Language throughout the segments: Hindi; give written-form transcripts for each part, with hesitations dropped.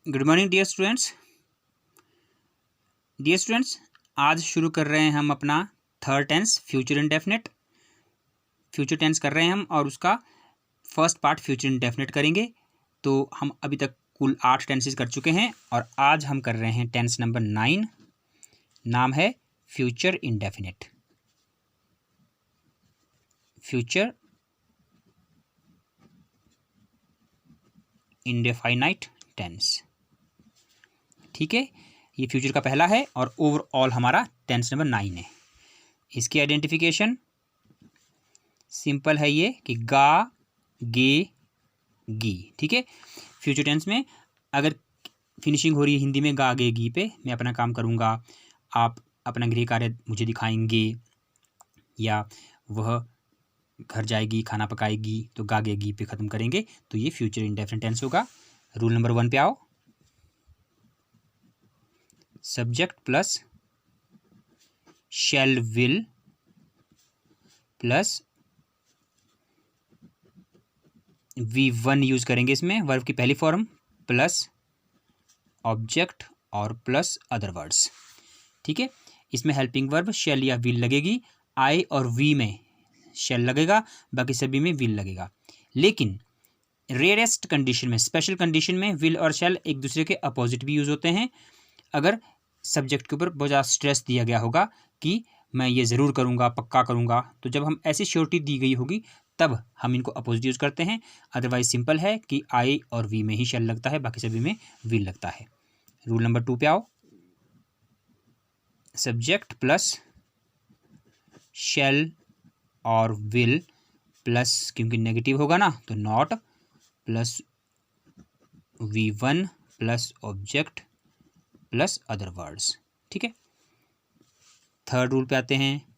Good morning dear students. आज शुरू कर रहे हैं हम अपना third tense future indefinite. Future tense कर रहे हैं हम और उसका फर्स्ट पार्ट फ्यूचर इंडेफिनिट करेंगे। तो हम अभी तक कुल 8 टेंसेस कर चुके हैं और आज हम कर रहे हैं टेंस नंबर 9। नाम है future indefinite. Future indefinite tense. ठीक है, ये फ्यूचर का पहला है और ओवरऑल हमारा टेंस नंबर 9 है। इसकी आइडेंटिफिकेशन सिंपल है ये कि गा, गे, गी। ठीक है, फ्यूचर टेंस में अगर फिनिशिंग हो रही है हिंदी में गा, गे, गी पे, मैं अपना काम करूँगा, आप अपना गृह कार्य मुझे दिखाएंगे, या वह घर जाएगी खाना पकाएगी, तो गा, गे, गी पे ख़त्म करेंगे, तो ये फ्यूचर इंडेफिनिट टेंस होगा। रूल नंबर 1 पे आओ। Subject plus shell will plus V1 use करेंगे इसमें, वर्ब की पहली फॉर्म, प्लस ऑब्जेक्ट और प्लस अदर वर्ड्स। ठीक है, इसमें हेल्पिंग वर्ब शैल या विल लगेगी। आई और वी में शैल लगेगा, बाकी सभी में विल लगेगा। लेकिन रेयरेस्ट कंडीशन में, स्पेशल कंडीशन में विल और शैल एक दूसरे के अपोजिट भी यूज होते हैं। अगर सब्जेक्ट के ऊपर बहुत ज़्यादा स्ट्रेस दिया गया होगा कि मैं ये ज़रूर करूँगा, पक्का करूँगा, तो जब हम ऐसी श्योरिटी दी गई होगी तब हम इनको अपोजिट यूज करते हैं। अदरवाइज सिंपल है कि आई और वी में ही शैल लगता है, बाकी सभी में विल लगता है। रूल नंबर 2 पे आओ। सब्जेक्ट प्लस शैल और विल प्लस, क्योंकि नेगेटिव होगा ना, तो not, plus V1 plus object plus other words. ठीक है, थर्ड रूल पे आते हैं।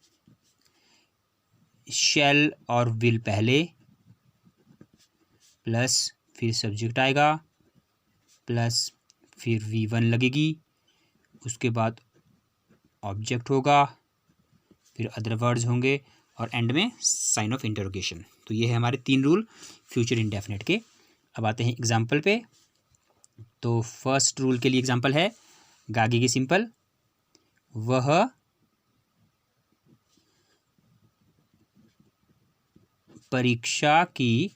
शैल और विल पहले, प्लस फिर सब्जेक्ट आएगा, प्लस फिर V1 लगेगी, उसके बाद ऑब्जेक्ट होगा, फिर अदर वर्ड्स होंगे और एंड में साइन ऑफ इंटरोगेशन। तो ये है हमारे 3 रूल फ्यूचर इंडेफिनिट के। अब आते हैं एग्जाम्पल पे। तो फर्स्ट रूल के लिए एग्जाम्पल है गागी की सिंपल, वह परीक्षा की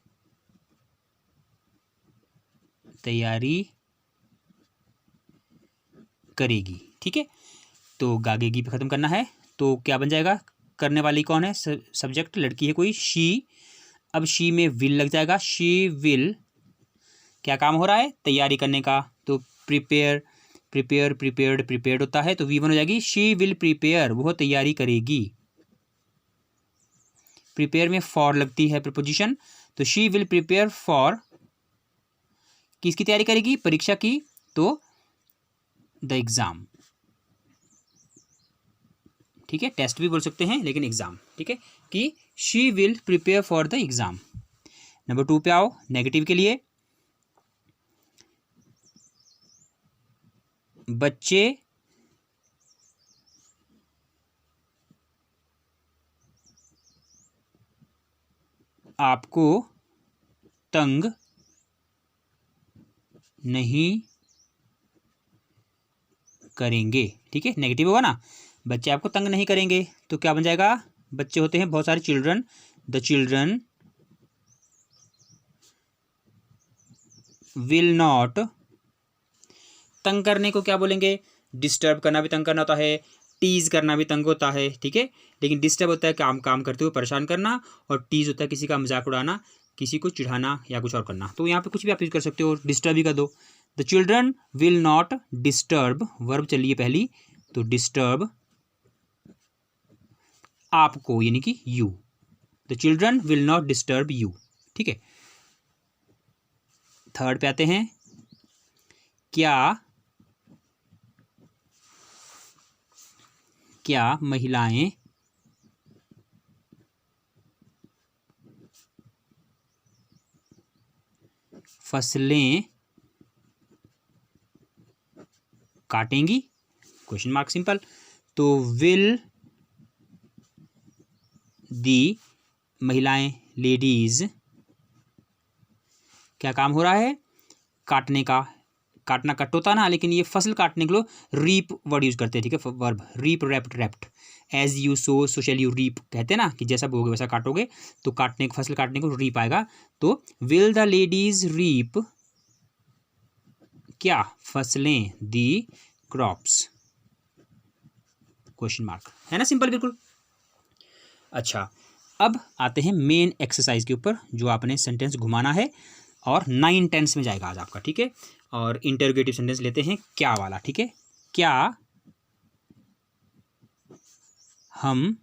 तैयारी करेगी। ठीक है, तो गागेगी पे ख़त्म करना है, तो क्या बन जाएगा? करने वाली कौन है? सब्जेक्ट लड़की है कोई, शी। अब शी में विल लग जाएगा, शी विल, क्या काम हो रहा है? तैयारी करने का, तो प्रिपेयर, प्रिपेयर, प्रिपेयर्ड, प्रिपेयर्ड होता है, तो V1 हो जाएगी शी विल प्रिपेयर, वो तैयारी करेगी। प्रिपेयर में फॉर लगती है प्रपोजिशन, तो शी विल प्रिपेयर फॉर, किसकी तैयारी करेगी? परीक्षा की, तो द एग्जाम। ठीक है, टेस्ट भी बोल सकते हैं लेकिन एग्जाम। ठीक है, कि she will prepare for the exam. Number 2 पे आओ, नेगेटिव के लिए। बच्चे आपको तंग नहीं करेंगे। ठीक है, नेगेटिव होगा ना, बच्चे आपको तंग नहीं करेंगे, तो क्या बन जाएगा? बच्चे होते हैं बहुत सारे, children, the children will not, तंग करने को क्या बोलेंगे? डिस्टर्ब करना भी तंग करना होता है, टीज करना भी तंग होता है। ठीक है, लेकिन डिस्टर्ब होता है काम करते हुए परेशान करना, और टीज होता है किसी का मजाक उड़ाना, किसी को चिढ़ाना या कुछ और करना। तो यहाँ पे कुछ भी आप यूज कर सकते हो, डिस्टर्ब ही कर दो। The children will not disturb, verb चलिए पहली, तो डिस्टर्ब आपको, यानी कि you. The children will not disturb you. ठीक है, थर्ड पे आते हैं। क्या महिलाएं फसलें काटेंगी? क्वेश्चन मार्क सिंपल, तो विल दी, महिलाएं, लेडीज, क्या काम हो रहा है? काटने का, काटना कट होता ना, लेकिन ये फसल काटने के लिए रीप वर्ड यूज़ करते हैं, ठीक है, verb reap rapt rapt. As you so so shall you reap, कहते हैं ना कि जैसा बोगे वैसा काटोगे, तो काटने फसल काटने को रीप आएगा। तो विल द लेडीज रीप, क्या फसलें, दी क्रॉप्स, क्वेश्चन मार्क, है ना, सिंपल बिल्कुल। अच्छा, अब आते हैं मेन एक्सरसाइज के ऊपर, जो आपने सेंटेंस घुमाना है और 9 टेंस में जाएगा आज आपका, ठीक है। और इंटरोगेटिव सेंटेंस लेते हैं क्या वाला, ठीक है। क्या हम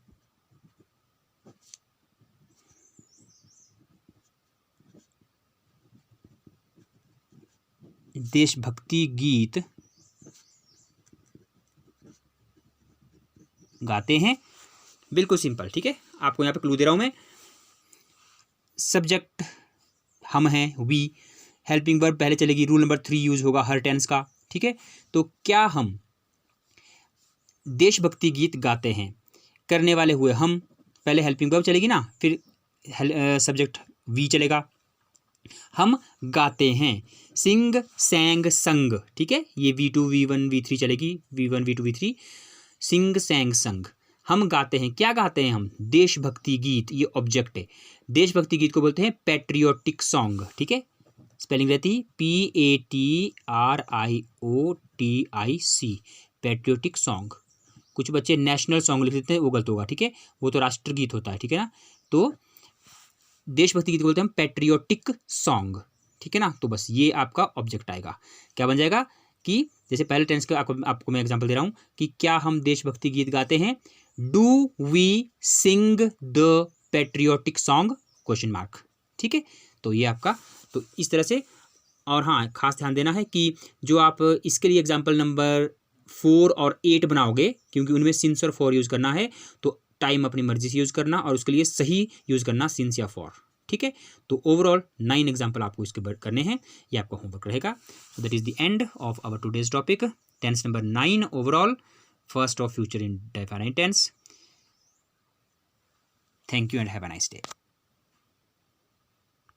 देशभक्ति गीत गाते हैं, बिल्कुल सिंपल, ठीक है। आपको यहाँ पे क्लू दे रहा हूं मैं। सब्जेक्ट हम हैं, वी, हेल्पिंग वर्ब पहले चलेगी, रूल नंबर 3 यूज होगा हर टेंस का, ठीक है। तो क्या हम देशभक्ति गीत गाते हैं, करने वाले हुए हम, पहले हेल्पिंग वर्ब चलेगी ना, फिर सब्जेक्ट वी चलेगा, हम गाते हैं, सिंग सैंग संग, ठीक है। ये V2 V1 V3 चलेगी, V1 V2 V3, सिंग सैंग संग, हम गाते हैं, क्या गाते हैं हम, देशभक्ति गीत, ये ऑब्जेक्ट है। देशभक्ति गीत को बोलते हैं पैट्रियोटिक सॉन्ग, ठीक है। स्पेलिंग रहती है PATRIOTIC, पैट्रियोटिक सॉन्ग। कुछ बच्चे नेशनल सॉन्ग लिख देते हैं, वो गलत होगा, ठीक है, वो तो राष्ट्रगीत होता है, ठीक है ना। तो देशभक्ति गीत बोलते हैं हम पैट्रियोटिक सॉन्ग, ठीक है ना। तो बस ये आपका ऑब्जेक्ट आएगा, क्या बन जाएगा कि जैसे पहले टेंस का आपको मैं एग्जांपल दे रहा हूँ कि क्या हम देशभक्ति गीत गाते हैं, do we sing the patriotic song, question mark, ठीक है। तो ये आपका, तो इस तरह से। और हाँ, खास ध्यान देना है कि जो आप इसके लिए एग्जाम्पल नंबर 4 और 8 बनाओगे, क्योंकि उनमें सिंस और फॉर यूज़ करना है, तो टाइम अपनी मर्जी से यूज़ करना और उसके लिए सही यूज़ करना सिंस या फॉर, ठीक है। तो ओवरऑल 9 एग्जाम्पल आपको इसके करने हैं, ये आपका होमवर्क रहेगा। So that is the end of our today's topic, tense number 9 overall, first of future indefinite tense. Thank you and have a nice day.